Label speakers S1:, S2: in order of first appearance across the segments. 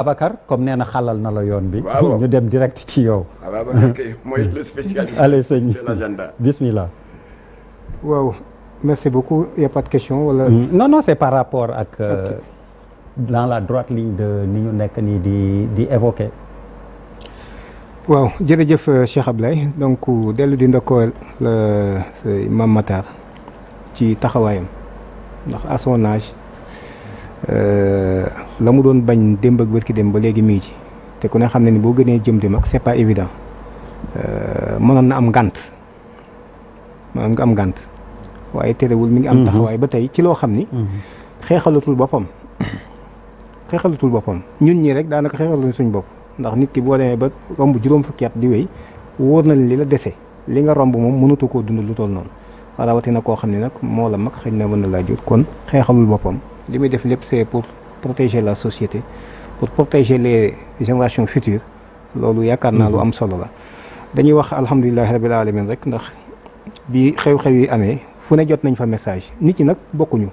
S1: Abacar comme nee na xalal na la yoon bi.
S2: waaw
S1: ñu dem direct ci yow.
S2: Abacar kay mooy le spécialiste.
S1: allez sëñ
S2: de l'agenda.
S1: bismillah.
S3: waaw merci beaucoup y a pas de question wala.
S1: non non c'est par rapport ak. dans la droite ligne de ni ñu nekk nii di évoquer.
S3: waaw jërëjëf Cheikh Ablaye donc dellu di ndokkeel Mame Matar ci taxawaayam ndax à son âge la mu doon bañ démb ak bërki dem ba léegi mii ci te ku ne xam ne ni boo gënee jëm di mag c'est pas évident mënoon na am ngànt mënoon nga am ngànt waaye terewul mi ngi am taxawaay ba tey ci loo xam ni xeexalatul boppam ñun ñii rek daanaka xeexaluñ suñ bopp ndax nit ki boo demee ba romb juróom fukki at di wéy wóor na li la dese li nga romb moom mënatu koo dund lu toll noonu rawatina koo xam ne nag moo la mag xëy na mën na laa jur kon xeexalul boppam li muy def lépp c'est pour protéger la société pour protéger les générations futures loolu yaakaar naa lu am solo la dañuy wax alhamdulilahi rabil alamin rek ndax bi xew-xew yi amee fu ne jot nañ fa message nit ñi nag bokkuñu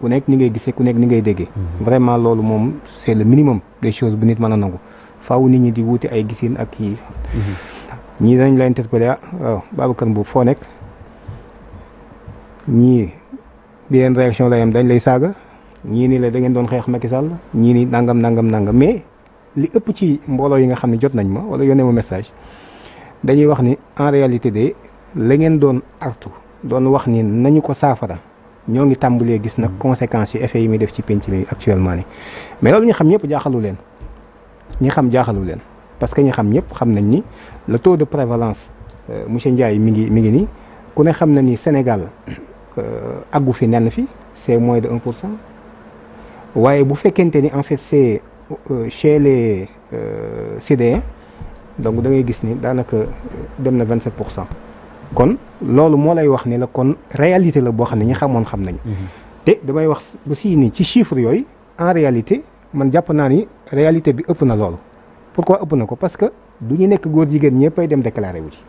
S3: ku nekk ni ngay gisee ku nekk ni ngay déggee vraiment loolu moom c'est le minimum des choses bu nit mën a nangu faaw nit ñi di wuti ay gisin ak kii ñii dañ la interpeller waaw Babacar Mbow foo nekk ñii bi leen réaction la yam dañ lay saaga ñii nii la da ngeen doon xeex Macky Sall ñii nii nangam mais li ëpp ci mbooloo yi nga xam ne jot nañ ma wala yónnee ma message dañuy wax ni en réalité de la ngeen doon artu doon wax ni nañu ko saafara ñoo ngi tàmbalee gis nag conséquences yi effets yi muy def ci penc mi actuellement ni mais loolu ñu xam ñëpp jaaxalu leen parce que ñi xam ñëpp xam nañ ni le taux de prévalence monsieur Ndiaye mi ngi nii ku ne xam na ni Sénégal aggu fi nenn fi c'est moins de 1% waaye bu fekkente ni en fait c'est chez les CDN donc da ngay gis ni daanaka dem na 27%. kon loolu moo lay wax ni la kon réalité la boo xam ne ñi xamoon xam nañ te damay wax aussi ni ci chiffre yooyu en réalité man jàpp naa ni réalité bi ëpp na loolu. pourquoi ëpp na ko parce que du ñu nekk góor jigéen ñëppay dem déclaré wu ji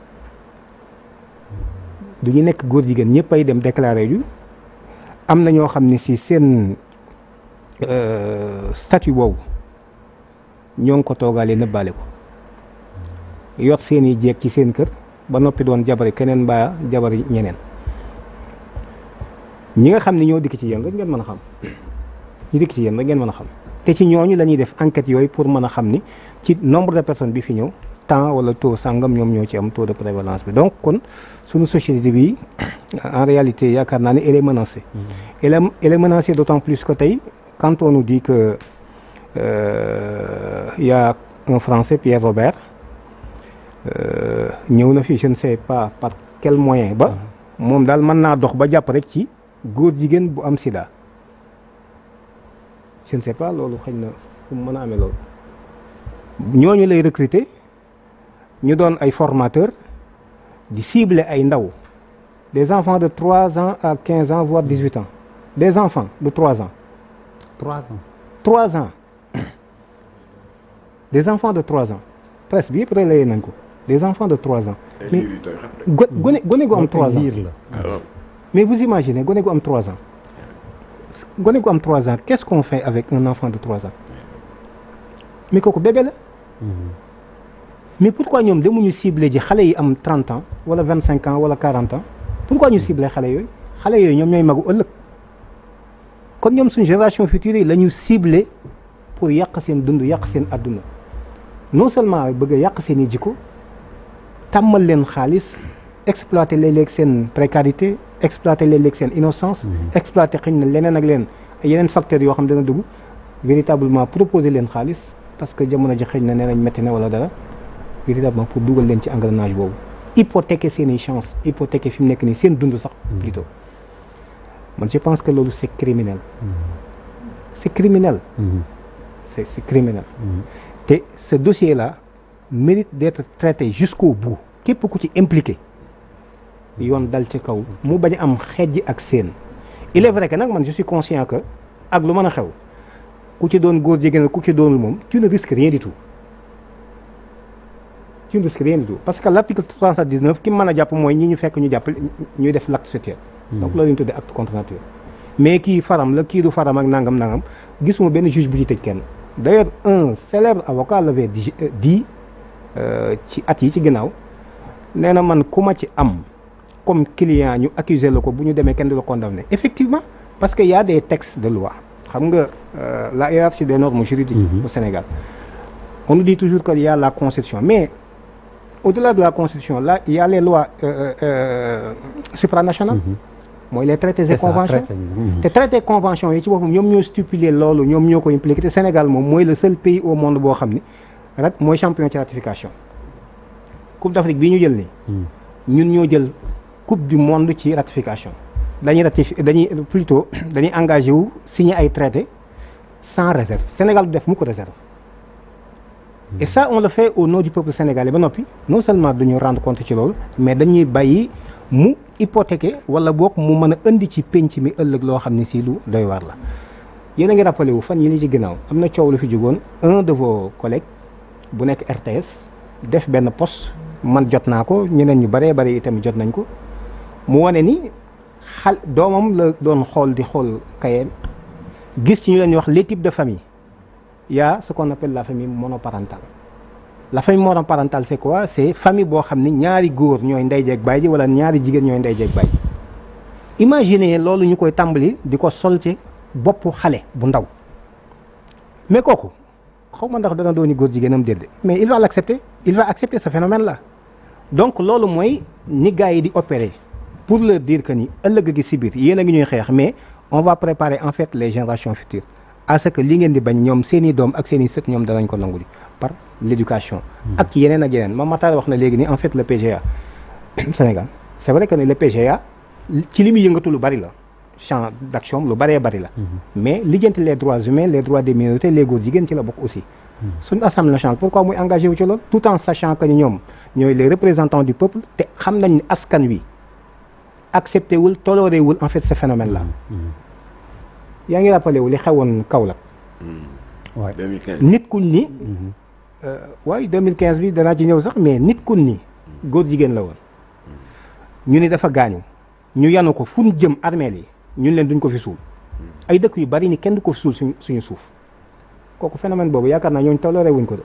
S3: am na ñoo xam ne si seen statut boobu ñoo ngi ko toogaale nëbbaale ko yor seen i jeeg ci seen kër ba noppi doon jabari keneen mbaa jabari ñeneen ñi nga xam ne ñoo dikk ci yéen rek ngeen mën a xam te ci ñooñu la ñuy def enquête yooyu pour mën a xam ni ci nombre de personnes bi fi ñëw temps wala taux sangam ñoom ñoo ci am taux de prévalence bi donc kon suñu société bi en réalité yaakaar naa ne elle est menacée. Elle est menacée d'autant plus que tey quand on nous dit que y a un Français Pierre Robert ñëw na fi je ne sais pas par quel moyen ba moom daal mën naa dox ba jàpp rek ci góor jigéen bu am sida je ne sais pas loolu xëy na fu mu mën a amee loolu ñooñu lay recruter ñu doon ay formateurs di cibler ay ndaw des enfants de 3 ans à 15 ans voire 18 ans des enfants de 3 ans. 3 ans des enfants de 3 ans presse bi yëpp relayé nañ ko des enfants de 3 ans. mais gone gu am 3 ans mais vous imaginez gone gu am 3 ans. gone gu am 3 ans qu'est-ce qu'on fait avec un enfant de 3 ans mais kooku bébé la mais pourquoi ñoom demuñu cibler ji xale yi am 30 ans wala 25 ans wala 40 ans pourquoi ñu cibler xale yooyu ñoom ñooy magu ëllëg kon ñoom suñu génération future yi la ñu cibler pour yàq seen dund yàq seen adduna non seulement bëgg a yàq seen i jikko tàmmal leen xaalis exploiter léeg-léeg seen précarité exploiter léeg-léeg seen innocence exploiter xëy na leneen ak yeneen facteurs yoo xam dana dugg véritablement proposer leen xaalis parce que jamono ji xëy na nee nañ métti na wala dara véritablement pour dugal leen ci engrenage boobu hypothéquer seen i chance hypothéquer fi mu nekk nii seen dund sax plutôt man je pense que loolu c'est criminel c'est criminel c'est criminel te ce dossier là mérite d'être traité jusqu'au bout képp ku ci impliqué yoon dal ci kaw mu bañ a am xejj ak seen il est vrai que nag man je suis conscient que ak lu mën a xew ku ci doon góor jigéen ku ci doonul moom tu ne risques rien du tout parce que l'article 319 ki mën a jàpp mooy ñi ñu fekk ñu jàpp ñuy def l'acte sexuel donc loolu ñu tuddee acte contre nature mais kii faram la kii du faram ak nangam gisuma benn juge bu ci tëj kenn d'ailleurs un célèbre avocat l'avait dit ci at yi ci ginnaaw nee na man ku ma ci am comme client ñu accuser la ko bu ñu demee kenn du la condamné effectivement parce que y a des textes de loi xam nga la hiérarchie des normes juridiques au Sénégal on nous dit toujours qu'il y a la constitution mais au-delà de la constitution là il y a les lois supranationales mooy les traités et conventions te traités conventions yi ci boppam ñoom ñoo stipuler loolu ñoom ñoo ko impliqué te Sénégal moom mooy le seul pays au monde boo xam ni rat mooy champion ci ratification Coupe d'Afrique bii ñu jël nii ñun ñoo jël Coupe du monde ci ratification dañuy engagé wu signer ay traités sans réserve Sénégal du def mu ko réserve et ça on le fait au nom du peuple sénégalais ba noppi non seulement duñu rendre compte ci loolu mais dañuy bàyyi mu hypothéquer wala boog mu mën a indi ci penc mi ëllëg loo xam ne si lu doy waar la yéen a ngi rappelé wu fan yi li ci ginnaaw am na coow lu fi jógoon un de vos collègues bu nekk RTS def benn poste man jot naa ko ñeneen ñu bëree bëri itam jot nañ ko mu wane ni doomam la doon xool di xool kayeen gis ci ñu leen wax les types de famille il y a ce qu'on appelle la famille monoparentale la famille monoparentale c'est quoi c'est famille boo xam ni ñaari góor ñooy ndey jeeg baay ji wala ñaari jigéen ñooy ndey jeeg baay ji imaginez loolu ñu koy tàmbali di ko sol ci boppu xale bu ndaw mais kooku xaw ma ndax dana dooni góor jigéenam déedéet mais il va accepter ce phénomène là donc loolu mooy ni gars yi di opérer pour leur dire que ni ëllëg gi si biir yéen a ngi ñuy xeex mais on va préparer en fait les générations futures à ce que li ngeen di bañ ñoom seeni doom ak seeni sët ñoom danañ ko nangu par l'éducation ak ci yeneen ak yeneen ma Matar wax na léegi ni en fait le PGA Sénégal c'est vrai que ne le PGA ci li muy yëngatu lu bari la champ d'action lu bëree bari la mais lijjanti les droits humains les droits des minorités les góor jigéen ci la bokk aussi suñu assemblée nationale pourquoi muy engagé wu ci loolu tout en sachant que ñoom ñooy les représentants du peuple te xam nañ ni askan wi accepté wul toléré wul en fait ce phénomène là yaa ngi rappelé wu li xewoon Kaolack
S2: 2015
S3: nit ku ni waaye 2015 bi danaa ci ñëw sax mais nit ku ni góor jigéen la woon ñu ni dafa gaañu ñu yanu ko fu ñu jëm armeel yi ñun leen duñ ko fi suul ay dëkk yu bari ni kenn du ko fi suul suñu suuf kooku phénomène boobu yaakaar naa ñooñu toléré wuñ ko de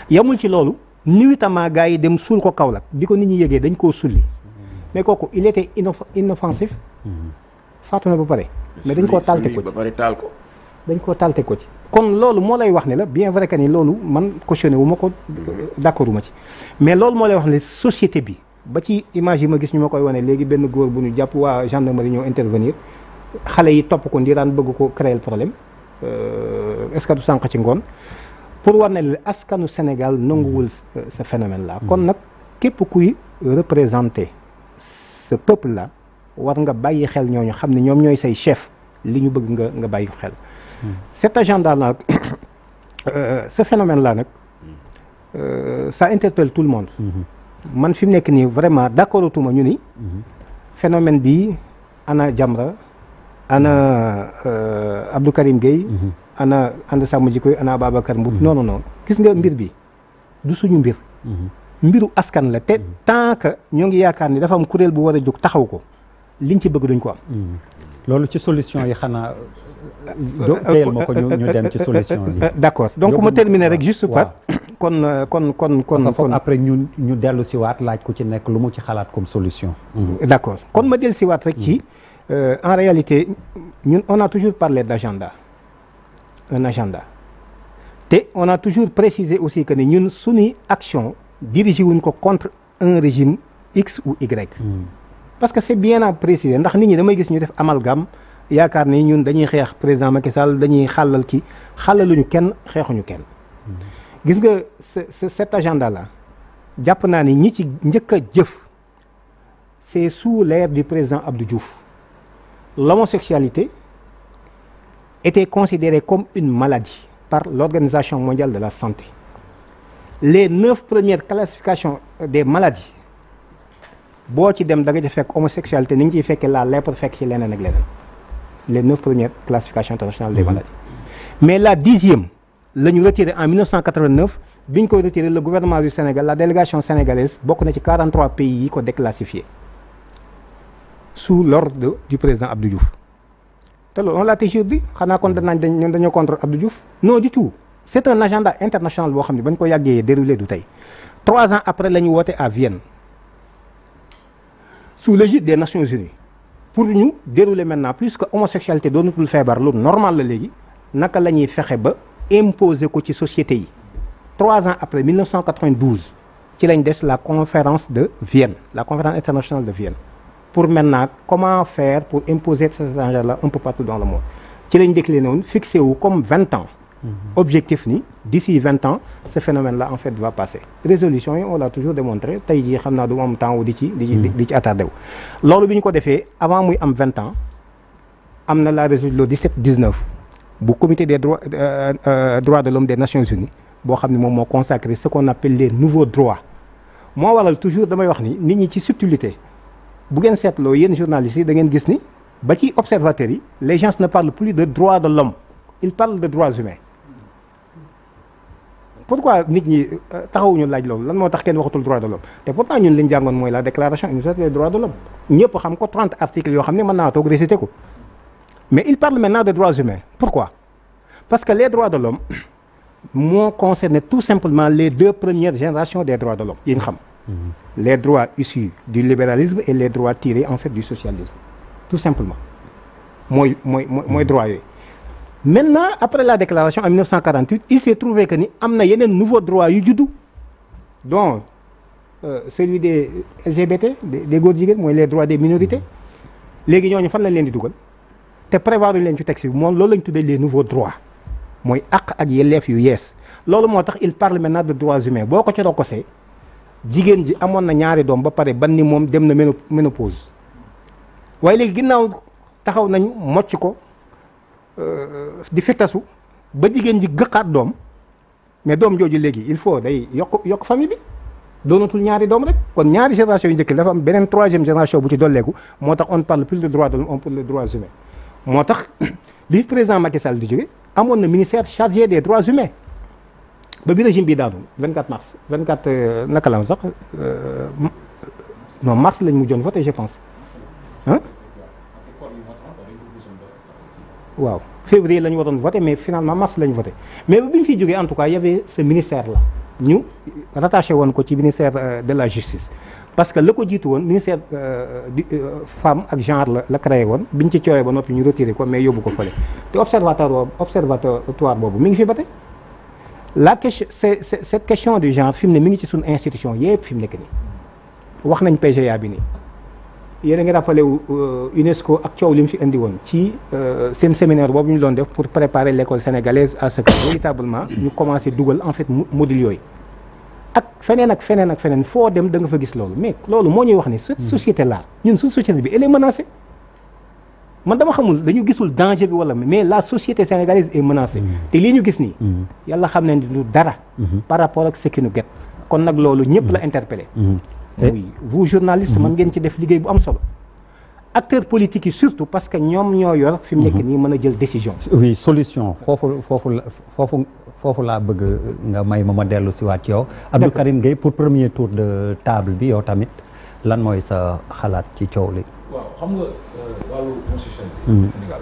S3: yamul ci loolu nuitamment gars yi dem suul ko Kaolack bi ko nit ñi yëgee dañ koo sulli mais kooku il était inoffensif faatu na ba pare mais dañ koo talte ko ci dañ koo talte ko ci kon loolu moo lay wax ne la bien vrai que ni loolu man cautionné wu ma ko d'accord wu ma ci mais loolu moo lay wax ne société bi ba ci image yi ma gis ñu ma koy wane léegi benn góor bu ñu jàpp waa gendarmerie ñoo intervenir xale yi topp ko ndiraan bëgg ko créer le problème est-ce que du sànq ci ngoon pour war ne askanu Sénégal nanguwul ce phénomène là kon nag képp kuy représenter ce peuple là war nga bàyyi xel ñooñu xam ne ñoom ñooy say chef li ñu bëgg nga bàyyi xel cet agenda là ce phénomène là nag ça interpelle tout le monde man fi mu nekk nii vraiment d'accord tuma ñu ni phénomène bi ana Jamra ana Abdou Karim Gueye ana ànd sàmm jikko ana Babacar Mboup non gis nga mbir bi du suñu mbir mbiru askan la te tant que ñoo ngi yaakaar ni dafa am kuréel bu war a jóg taxaw ko liñ ci bëgg duñ ko am
S1: loolu ci solution yi xanaa teyel ma ko ñu dem ci solution yi
S3: d'accord donc ma terminer rek juste par kon
S1: après ñu dellu si waat laaj ku ci nekk lu mu ci xalaat comme solution
S3: d'accord kon ma dellu si waat rek ci en réalité ñun on a toujours parlé d'agenda un agenda te on a toujours précisé aussi que ni ñun suñuy action dirigé wuñ ko contre un régime X ou Y parce que c'est bien à préciser ndax nit ñi damay gis ñu def amalgame yaakaar ni ñun dañuy xeex président Macky Sall dañuy xàllal kii xàllaluñu kenn xeexuñu kenn gis nga cet agenda là jàpp naa ni ñi ci njëkk a jëf c'est sous l'ère du président Abdou Diouf l'homosexualité était considérée comme une maladie par l'Organisation mondiale de la santé les 9 premières classifications des maladies boo ci dem da nga ci fekk homosexualité ni ngi ciy fekkee la lèpre fekk ci leneen ak leneen les 9 premières classifications internationales des maladies mais la 10e la ñu retiré en 1989 bi ñu koy retiré le gouvernement du Sénégal la délégation sénégalaise bokk na ci 43 pays yi ko déclassifié sous l'ordre du président Abdou Diouf te loolu on l'a toujours dit xanaa kon ñun dañoo contre Abdou Diouf non du tout c'est un agenda international boo xam ne bañ ko yàggee déroulé du tey 3 ans après la ñu woote à Vienne sous l'égide des Nations Unies pour ñu dérouler maintenant puisque homosexualité doonatul feebar lu normal la léegi naka la ñuy fexe ba imposer ko ci société yi 3 ans après 1992 ci lañ des la conférence de Vienne la conférence internationale de Vienne pour maintenant comment faire pour imposer cet agenda-là un peu partout dans le monde ci lañ décliné woon fixé wu comme 20 ans objectif ni d'ici 20 ans ce phénomène-là en fait va passer résolution yi on l'a toujours démontré tey jii xam naa du am temps wu di ci attardé wu loolu bi ñu ko defee avant muy am 20 ans am na la résolution 17-19 bu comité des droits de l'homme des Nations Unies boo xam ne moom moo consacré ce qu'on appelle les nouveaux droits moo waral toujours damay wax ni nit ñi ci subtilité bu ngeen seetloo yéen journalistes yi da ngeen gis ni ba ci observateurs yi les gens ne parlent plus de droits de l'homme ils parlent de droits humains pourquoi nit ñi taxawuñu laaj loolu lan moo tax kenn waxatul droit de l'homme te pourtant ñun li ñu jàngoon mooy la déclaration universelle des droits de l'homme ñëpp xam ko 30 articles yoo xam ne mën naa toog réciter ko mais ils parlent maintenant de droits humains pourquoi parce que les droits de l'homme moo concerné tout simplement les 2 premières générations des droits de l'homme yi nga xam les droits issus du libéralisme et les droits tirés en fait du socialisme tout simplement mooy droit yooyu maintenant après la déclaration en 1948 il s'est trouvé que ni am na yeneen nouveaux droits yu juddu dont celui des LGBT des góor jigéen mooy les droits des minorités léegi ñooñu fan lañ leen di dugal te prévoir leen ci texte bi moom loolu lañ tuddee les nouveaux droits mooy àq ak yelleef yu yees loolu moo tax il parle maintenant de droits humains boo ko ci rokkosee jigéen ji amoon na ñaari doom ba pare ban ni moom dem na ménopause waaye léegi ginnaaw taxaw nañ mocc ko di fittasu ba jigéen ji gëqaat doom mais doom jooju léegi il faut day yokk famille bi doonatul ñaari doom rek kon ñaari génération yu njëkk dafa am beneen 3e génération bu ci dolleeku moo tax on ne parle plus de droits de l'homme on parle de droits humains moo tax bi président Macky Sall di jóge amoon na ministère chargé des droits humains ba bi régime bi daanu 24 mars 24 naka la sax non mars lañ mujjoon voté je pense ah waaw février la ñu waroon voté mais finalement mars la ñu voté mais bi ñu fiy jógee en tout cas y avait ce ministère là ñu rattaché woon ko ci ministère de la justice parce que la ko jiitu woon ministère du femme ak genre la créé woon bi ñu ci coowee ba noppi ñu retiré ko mais yóbbu ko fële te observatoire boobu mi ngi fi ba tey la question c'est cette question du genre fi mu ne mi ngi ci suñu institution yëpp fi mu nekk nii wax nañ PGA bi nii yéen a ngi rappelé wu UNESCO ak coow li mu fi indi woon ci seen séminaire boobu ñu doon def pour préparer l'école sénégalaise à ce que véritablement ñu commencé dugal en fait module yooyu ak feneen foo dem da nga fa gis loolu mais loolu moo ñuy wax ni cette société là ñun suñu société bi elle est menacée man dama xamul dañu gisul danger bi wala mais la société sénégalaise est menacée te lii ñu gis nii yàlla xam ne du dara par rapport ak ce qui nous guette kon nag loolu ñëpp la interpellé oui vous journalistes mën ngeen ci def liggéey bu am solo acteurs politiques yi surtout parce que ñoom ñoo yor fi mu nekk nii mën a jël décision
S1: oui solution foofu laa bëgg nga may ma dellu si waat yow Abdou Karim Gueye pour premier tour de table bi yow tamit lan mooy sa xalaat ci coow li
S4: waaw xam nga wàllu constitution bi Sénégal